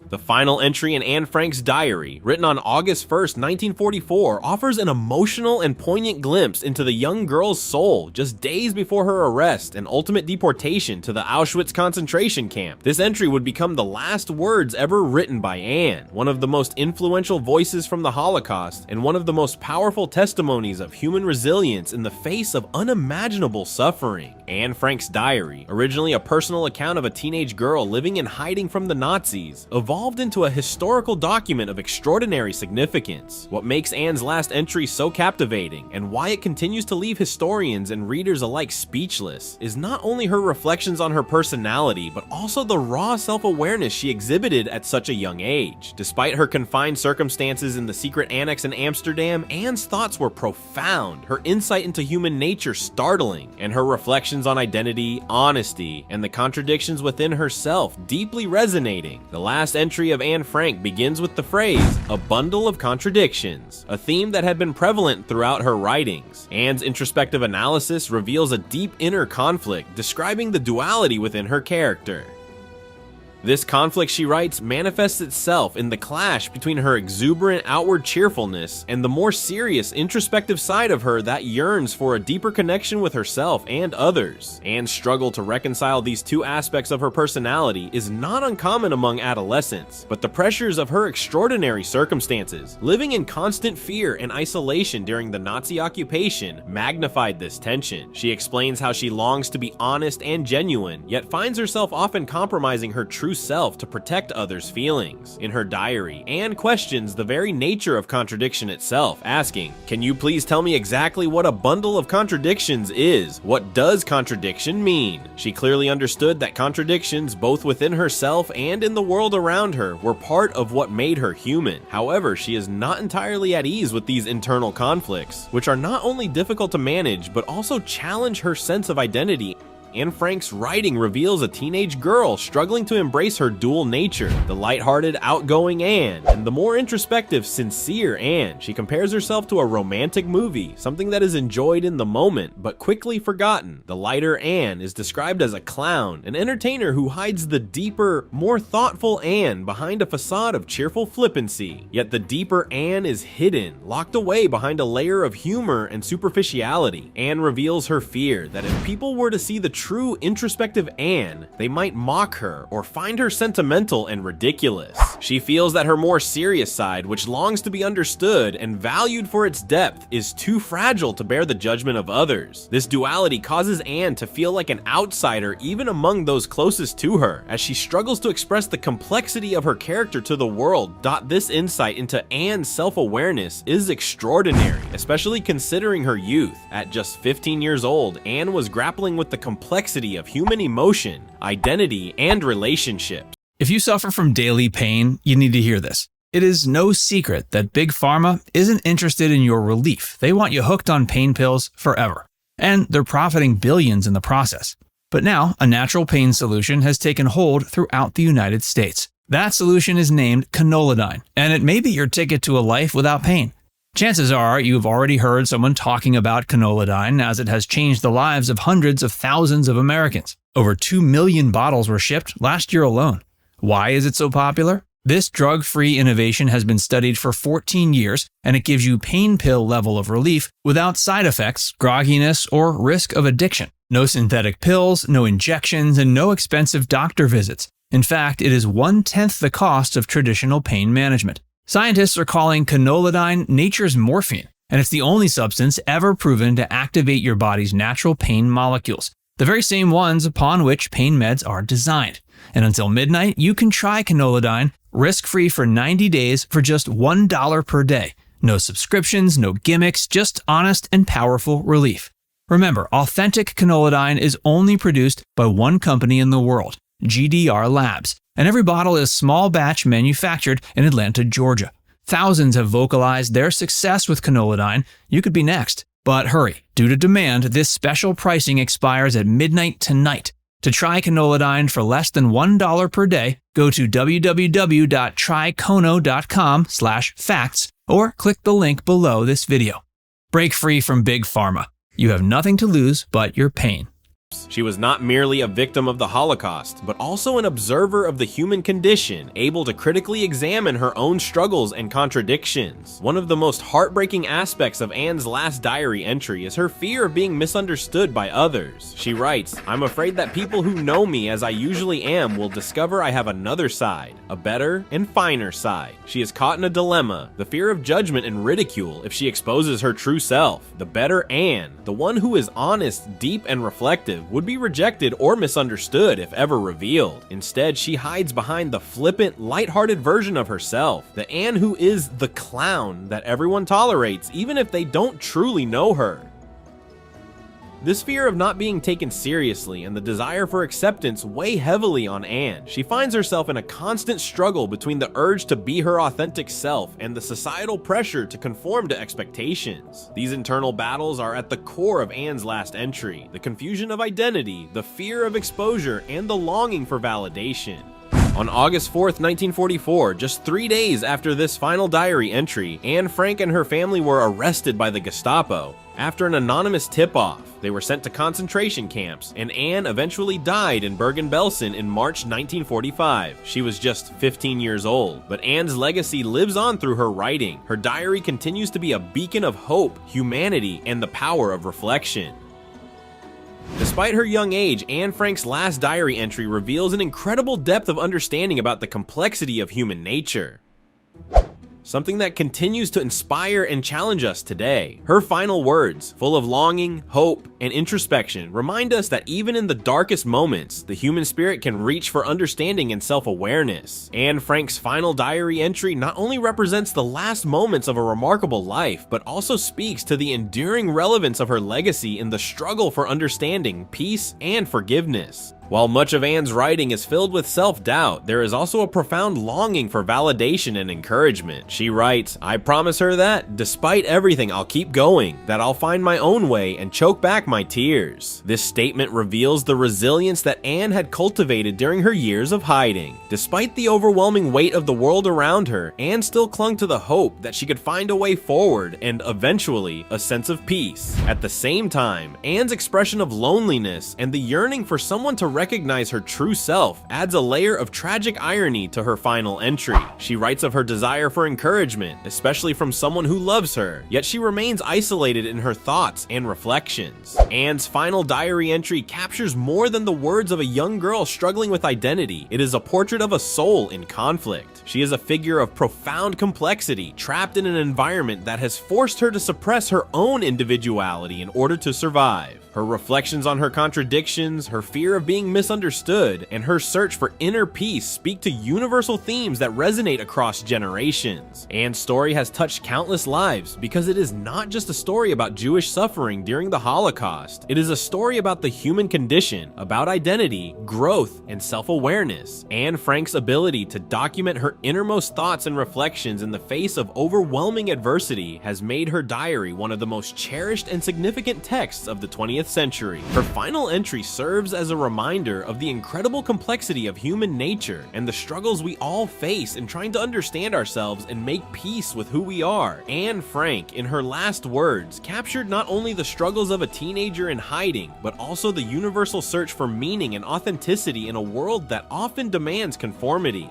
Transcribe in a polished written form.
The final entry in Anne Frank's diary, written on August 1st, 1944, offers an emotional and poignant glimpse into the young girl's soul just days before her arrest and ultimate deportation to the Auschwitz concentration camp. This entry would become the last words ever written by Anne, one of the most influential voices from the Holocaust and one of the most powerful testimonies of human resilience in the face of unimaginable suffering. Anne Frank's diary, originally a personal account of a teenage girl living in hiding from the Nazis, evolved into a historical document of extraordinary significance. What makes Anne's last entry so captivating, and why it continues to leave historians and readers alike speechless, is not only her reflections on her personality, but also the raw self-awareness she exhibited at such a young age. Despite her confined circumstances in the secret annex in Amsterdam, Anne's thoughts were profound, her insight into human nature startling, and her reflections on identity, honesty, and the contradictions within herself deeply resonating. The last entry of Anne Frank begins with the phrase, "a bundle of contradictions," a theme that had been prevalent throughout her writings. Anne's introspective analysis reveals a deep inner conflict, describing the duality within her character. This conflict, she writes, manifests itself in the clash between her exuberant outward cheerfulness and the more serious introspective side of her that yearns for a deeper connection with herself and others. Anne's struggle to reconcile these two aspects of her personality is not uncommon among adolescents, but the pressures of her extraordinary circumstances, living in constant fear and isolation during the Nazi occupation, magnified this tension. She explains how she longs to be honest and genuine, yet finds herself often compromising her true self to protect others' feelings. In her diary, Anne questions the very nature of contradiction itself, asking, "Can you please tell me exactly what a bundle of contradictions is? What does contradiction mean?" She clearly understood that contradictions, both within herself and in the world around her, were part of what made her human. However, she is not entirely at ease with these internal conflicts, which are not only difficult to manage, but also challenge her sense of identity. Anne Frank's writing reveals a teenage girl struggling to embrace her dual nature, the lighthearted, outgoing Anne, and the more introspective, sincere Anne. She compares herself to a romantic movie, something that is enjoyed in the moment, but quickly forgotten. The lighter Anne is described as a clown, an entertainer who hides the deeper, more thoughtful Anne behind a facade of cheerful flippancy. Yet the deeper Anne is hidden, locked away behind a layer of humor and superficiality. Anne reveals her fear that if people were to see the true introspective Anne, they might mock her or find her sentimental and ridiculous. She feels that her more serious side, which longs to be understood and valued for its depth, is too fragile to bear the judgment of others. This duality causes Anne to feel like an outsider even among those closest to her, as she struggles to express the complexity of her character to the world. This insight into Anne's self-awareness is extraordinary, especially considering her youth. At just 15 years old, Anne was grappling with the complexity of human emotion, identity, and relationships. If you suffer from daily pain, you need to hear this. It is no secret that Big Pharma isn't interested in your relief. They want you hooked on pain pills forever. And they're profiting billions in the process. But now, a natural pain solution has taken hold throughout the United States. That solution is named Canolidine, and it may be your ticket to a life without pain. Chances are you've already heard someone talking about Canolidine, as it has changed the lives of hundreds of thousands of Americans. Over 2 million bottles were shipped last year alone. Why is it so popular? This drug-free innovation has been studied for 14 years, and it gives you pain pill level of relief without side effects, grogginess, or risk of addiction. No synthetic pills, no injections, and no expensive doctor visits. In fact, it is 1/10 the cost of traditional pain management. Scientists are calling Canolidine nature's morphine, and it's the only substance ever proven to activate your body's natural pain molecules, the very same ones upon which pain meds are designed. And until midnight, you can try Canolidine risk-free for 90 days for just $1 per day. No subscriptions, no gimmicks, just honest and powerful relief. Remember, authentic Canolidine is only produced by one company in the world, GDR Labs, and every bottle is small batch manufactured in Atlanta, Georgia. Thousands have vocalized their success with Canolidine. You could be next. But hurry, due to demand, this special pricing expires at midnight tonight. To try Canolidine for less than $1 per day, go to www.trycono.com/facts or click the link below this video. Break free from Big Pharma. You have nothing to lose but your pain. She was not merely a victim of the Holocaust, but also an observer of the human condition, able to critically examine her own struggles and contradictions. One of the most heartbreaking aspects of Anne's last diary entry is her fear of being misunderstood by others. She writes, "I'm afraid that people who know me as I usually am will discover I have another side, a better and finer side." She is caught in a dilemma, the fear of judgment and ridicule if she exposes her true self. The better Anne, the one who is honest, deep, and reflective, would be rejected or misunderstood if ever revealed. Instead, she hides behind the flippant, lighthearted version of herself, the Anne who is the clown that everyone tolerates even if they don't truly know her. This fear of not being taken seriously and the desire for acceptance weigh heavily on Anne. She finds herself in a constant struggle between the urge to be her authentic self and the societal pressure to conform to expectations. These internal battles are at the core of Anne's last entry: the confusion of identity, the fear of exposure, and the longing for validation. On August 4th, 1944, just 3 days after this final diary entry, Anne Frank and her family were arrested by the Gestapo. After an anonymous tip-off, they were sent to concentration camps, and Anne eventually died in Bergen-Belsen in March 1945. She was just 15 years old, but Anne's legacy lives on through her writing. Her diary continues to be a beacon of hope, humanity, and the power of reflection. Despite her young age, Anne Frank's last diary entry reveals an incredible depth of understanding about the complexity of human nature, something that continues to inspire and challenge us today. Her final words, full of longing, hope, and introspection, remind us that even in the darkest moments, the human spirit can reach for understanding and self-awareness. Anne Frank's final diary entry not only represents the last moments of a remarkable life, but also speaks to the enduring relevance of her legacy in the struggle for understanding, peace, and forgiveness. While much of Anne's writing is filled with self-doubt, there is also a profound longing for validation and encouragement. She writes, "I promise her that, despite everything, I'll keep going, that I'll find my own way and choke back my tears." This statement reveals the resilience that Anne had cultivated during her years of hiding. Despite the overwhelming weight of the world around her, Anne still clung to the hope that she could find a way forward and, eventually, a sense of peace. At the same time, Anne's expression of loneliness and the yearning for someone to recognize her true self adds a layer of tragic irony to her final entry. She writes of her desire for encouragement, especially from someone who loves her, yet she remains isolated in her thoughts and reflections. Anne's final diary entry captures more than the words of a young girl struggling with identity. It is a portrait of a soul in conflict. She is a figure of profound complexity, trapped in an environment that has forced her to suppress her own individuality in order to survive. Her reflections on her contradictions, her fear of being misunderstood, and her search for inner peace speak to universal themes that resonate across generations. Anne's story has touched countless lives because it is not just a story about Jewish suffering during the Holocaust. It is a story about the human condition, about identity, growth, and self-awareness. Anne Frank's ability to document her innermost thoughts and reflections in the face of overwhelming adversity has made her diary one of the most cherished and significant texts of the 20th century. Her final entry serves as a reminder of the incredible complexity of human nature and the struggles we all face in trying to understand ourselves and make peace with who we are. Anne Frank, in her last words, captured not only the struggles of a teenager in hiding, but also the universal search for meaning and authenticity in a world that often demands conformity.